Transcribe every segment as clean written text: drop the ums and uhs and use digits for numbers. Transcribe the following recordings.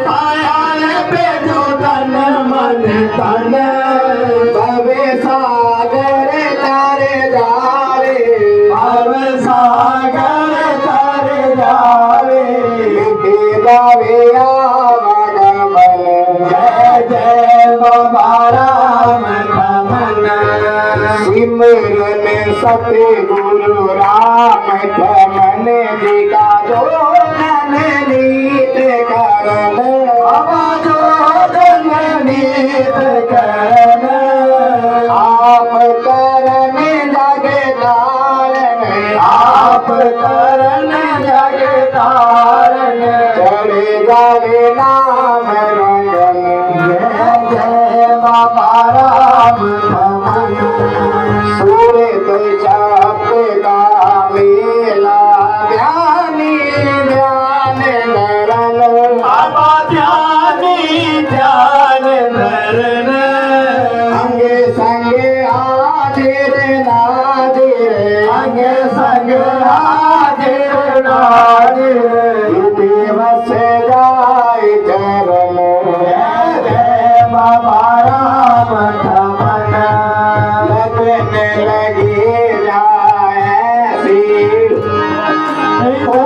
पायल पे जो तन मन तन भवे सागर तारे जावे भव सागर तारे जावे गावे आवागमन जय जय बाबा राम कमन सिमरन सतगुरु राम कमन जी का जो धन नीत करन बाबा जो धन नीत करन आप करन जग तारन आप करन जग तारन चढ़ जावे नाम रंगन जय जय बाबा राम कमन सूरत चाप का मेला ध्यानी ध्यान धरन बाबा ध्यानी ध्यान धरन अंगे संगे हाजिर नाजिर अंगे संग हाजिर नाजिर दिवस जाय चरण जय जय बाबा राम कमन लगन लगी जाए ऐसी हो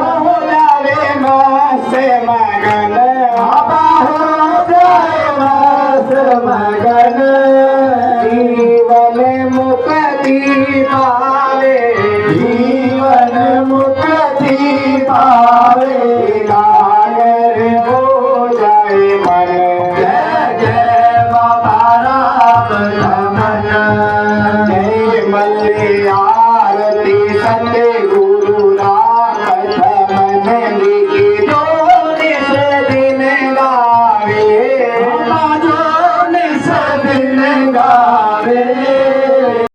जावे मस्त मगन बाबा हो जाए मस्त मगन जीवन मुक्ति पावे जीवन मुक्ति पावे नागर हो जाए मन जय जय बाबा राम कमन जय मल्ल आरती सत्य गुरु राम कमन लिखी जो निस दिन गावे जो निस दिन गावे